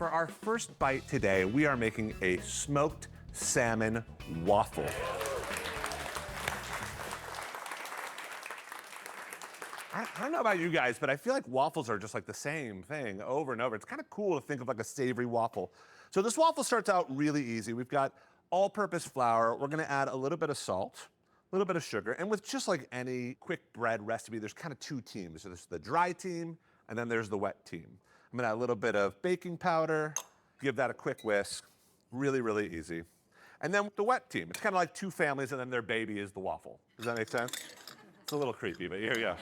For our first bite today, we are making a smoked salmon waffle. I don't know about you guys, but I feel like waffles are just like the same thing over and over. It's kind of cool to think of like a savory waffle. So this waffle starts out really easy. We've got all-purpose flour. We're gonna add a little bit of salt, a little bit of sugar, and with just like any quick bread recipe, there's kind of two teams. So there's the dry team, and then there's the wet team. I'm gonna add a little bit of baking powder, give that a quick whisk. Really, really easy. And then the wet team, it's kind of like two families, and then their baby is the waffle. Does that make sense? It's a little creepy, but here we go.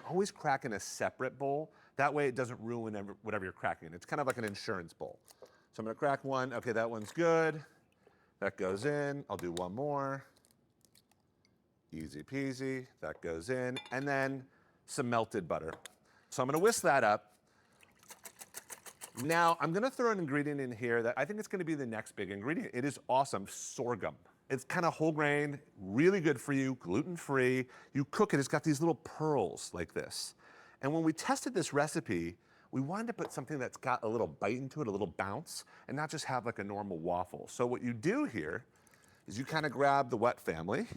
Always crack in a separate bowl. That way it doesn't ruin whatever you're cracking in. It's kind of like an insurance bowl. So I'm gonna crack one. Okay, that one's good. That goes in. I'll do one more. Easy peasy. That goes in. And then some melted butter. So I'm gonna whisk that up. Now I'm gonna throw an ingredient in here that I think is gonna be the next big ingredient. It is awesome, sorghum. It's kind of whole grain, really good for you, gluten-free. You cook it, it's got these little pearls like this. And when we tested this recipe, we wanted to put something that's got a little bite into it, a little bounce, and not just have like a normal waffle. So what you do here is you kind of grab the wet family,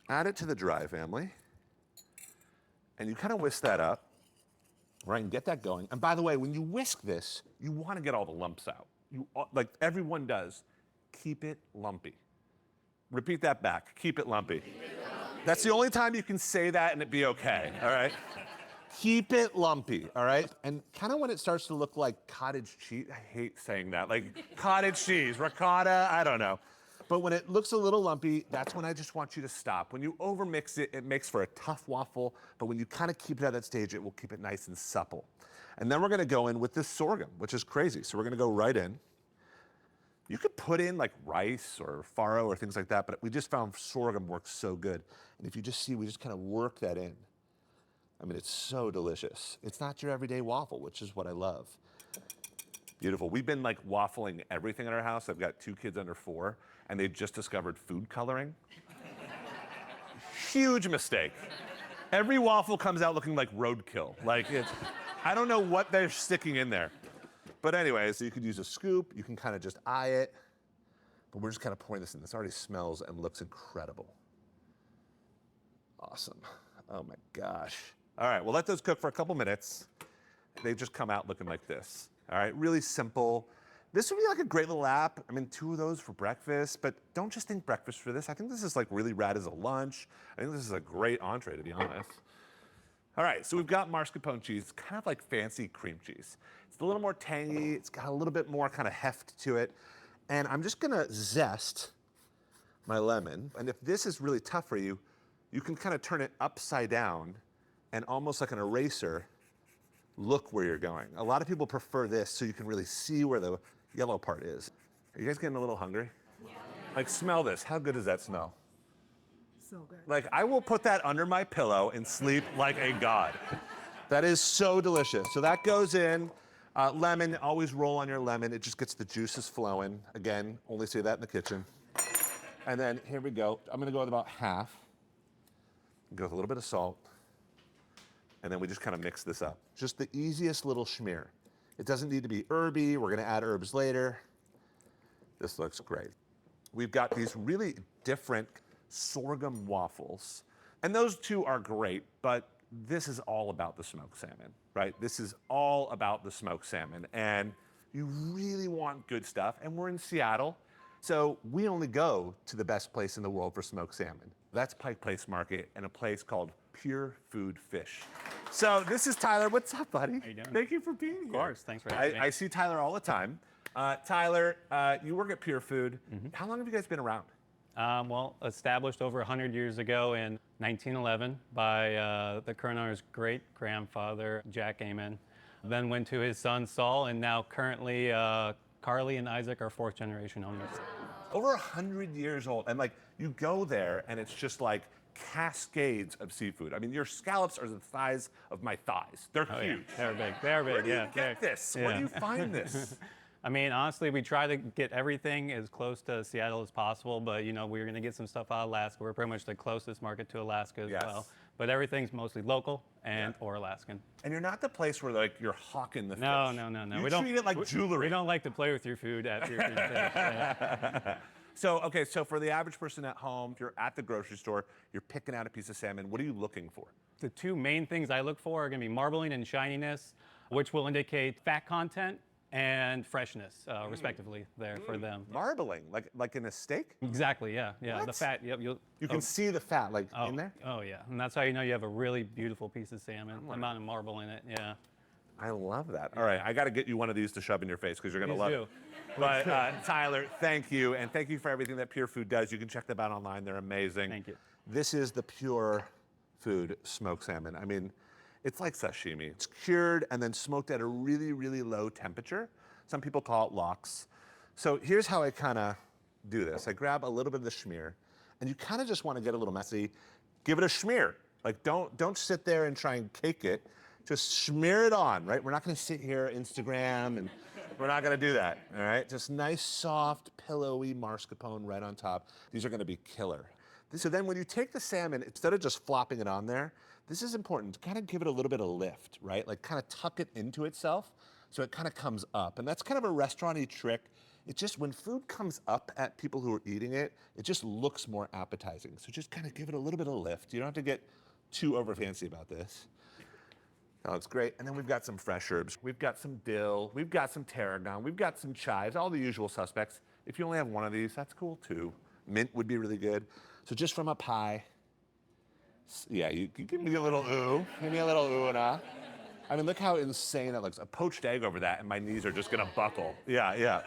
add it to the dry family, and you kind of whisk that up, right, and get that going. And by the way, when you whisk this, you want to get all the lumps out. Like everyone does, keep it lumpy. Repeat that back, keep it lumpy. That's the only time you can say that and it be okay, all right? Keep it lumpy, all right? And kind of when it starts to look like cottage cheese, I hate saying that, like cottage cheese, ricotta, I don't know. But when it looks a little lumpy, that's when I just want you to stop. When you overmix it, it makes for a tough waffle, but when you kind of keep it at that stage, it will keep it nice and supple. And then we're gonna go in with this sorghum, which is crazy. So we're gonna go right in. You could put in like rice or farro or things like that, but we just found sorghum works so good. And if you just see, we just kind of work that in. I mean, it's so delicious. It's not your everyday waffle, which is what I love. Beautiful. We've been like waffling everything in our house. I've got 2 kids under 4, and they've just discovered food coloring. Huge mistake. Every waffle comes out looking like roadkill. Like I don't know what they're sticking in there. But anyway, so you could use a scoop, you can kind of just eye it, but we're just kind of pouring this in. This already smells and looks incredible. Awesome. Oh my gosh. All right, we'll let those cook for a couple minutes. They just come out looking like this. All right, really simple. This would be like a great little app. I mean, 2 of those for breakfast, but don't just think breakfast for this. I think this is like really rad as a lunch. I think this is a great entree, to be honest. All right, so we've got mascarpone cheese, kind of like fancy cream cheese. It's a little more tangy, it's got a little bit more kind of heft to it. And I'm just gonna zest my lemon. And if this is really tough for you, you can kind of turn it upside down and almost like an eraser, look where you're going. A lot of people prefer this so you can really see where the yellow part is. Are you guys getting a little hungry? Yeah. Like smell this, how good does that smell? So good. Like, I will put that under my pillow and sleep like a god. That is so delicious. So that goes in. Lemon, always roll on your lemon. It just gets the juices flowing. Again, only say that in the kitchen. And then here we go. I'm gonna go with about half. Go with a little bit of salt. And then we just kind of mix this up. Just the easiest little shmear. It doesn't need to be herby. We're gonna add herbs later. This looks great. We've got these really different sorghum waffles. And those 2 are great, but this is all about the smoked salmon, right? This is all about the smoked salmon. And you really want good stuff. And we're in Seattle, so we only go to the best place in the world for smoked salmon. That's Pike Place Market and a place called Pure Food Fish. So this is Tyler. What's up, buddy? How you doing? Thank you for being here. Of course, thanks for having me. I see Tyler all the time. Tyler, you work at Pure Food. How long have you guys been around? Well, established over 100 years ago in 1911 by the current owner's great-grandfather, Jack Amen. Then went to his son, Saul, and now currently Carly and Isaac are 4th-generation owners. Over 100 years old. And like, you go there and it's just like cascades of seafood. I mean, your scallops are the size of my thighs. They're huge. Yeah. They're big, yeah. Where do you get this? Yeah. Where do you find this? I mean, honestly, we try to get everything as close to Seattle as possible, but you know, we're gonna get some stuff out of Alaska. We're pretty much the closest market to Alaska as well. but everything's mostly local and or Alaskan. And you're not the place where like you're hawking the fish. No. You We don't treat it like jewelry. We don't like to play with your food at your food place. Yeah. So, okay, so for the average person at home, if you're at the grocery store, you're picking out a piece of salmon, what are you looking for? The two main things I look for are going to be marbling and shininess, which will indicate fat content and freshness, respectively, there for them. Marbling, like in a steak? Exactly, yeah. The What? fat, yep. You can see the fat like in there? Oh, yeah. And that's how you know you have a really beautiful piece of salmon, amount of marble in it, yeah. I love that. All right, I got to get you one of these to shove in your face because you're going to Please love do. it. But Tyler, thank you, and thank you for everything that Pure Food does. You can check them out online. They're amazing. Thank you. This is the Pure Food smoked salmon. I mean, it's like sashimi. It's cured and then smoked at a really, really low temperature. Some people call it lox. So here's how I kind of do this. I grab a little bit of the shmear, and you kind of just want to get a little messy. Give it a shmear. Like don't sit there and try and cake it. Just smear it on, right? We're not going to sit here Instagram, and we're not going to do that, all right? Just nice, soft, pillowy mascarpone right on top. These are going to be killer. So then when you take the salmon, instead of just flopping it on there, this is important to kind of give it a little bit of lift, right? Like kind of tuck it into itself so it kind of comes up. And that's kind of a restaurant-y trick. It just, when food comes up at people who are eating it, it just looks more appetizing. So just kind of give it a little bit of lift. You don't have to get too over fancy about this. Oh, it's great. And then we've got some fresh herbs. We've got some dill. We've got some tarragon. We've got some chives, all the usual suspects. If you only have one of these, that's cool too. Mint would be really good. So just from up high, yeah, you give me a little ooh. Give me a little ooh and ah. I mean, look how insane that looks. A poached egg over that, and my knees are just gonna buckle. Yeah.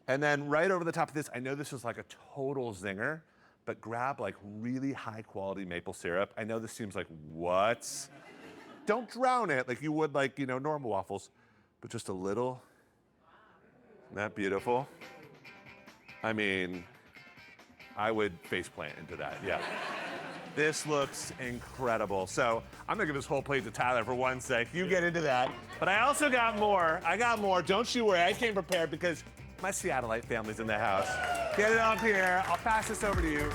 And then right over the top of this, I know this is like a total zinger, but grab like really high quality maple syrup. I know this seems like, what? Don't drown it like you would like, normal waffles, but just a little. Isn't that beautiful? I mean, I would faceplant into that, yeah. This looks incredible. So I'm gonna give this whole plate to Tyler for one sec. You get into that. But I also got more. I got more. Don't you worry. I came prepared because my Seattleite family's in the house. Get it up here. I'll pass this over to you.